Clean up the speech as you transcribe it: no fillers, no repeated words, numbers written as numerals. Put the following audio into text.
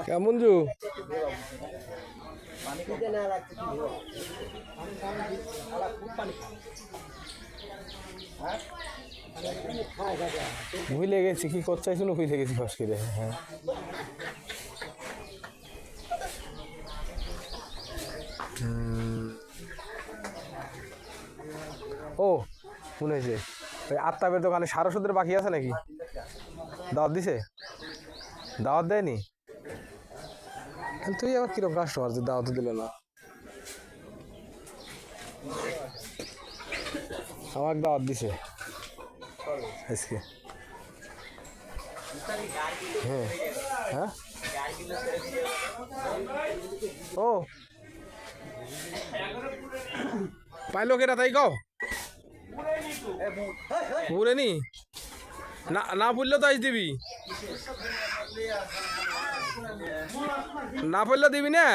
কেমন জু ভুলে গেছি কি করতে চাইছিল, ভুলে গেছি ফস করে। হ্যাঁ ও মনে হয়েছে ওই আত্মাবের দোকানে সারো সুদের বাকি আছে নাকি? দাওয়াত দিছে? দাওয়াত দেয়নি? তুই আবার কিরকম কাস্টমার যে দাওয়াত দিল না? আমার দাওয়াত দিছে আজকে। হ্যাঁ হ্যাঁ ও পাইলো কেটা তাই কও পুরেনি না, না পড়লেও তো আজ দিবি, না পড়লেও দিবি না।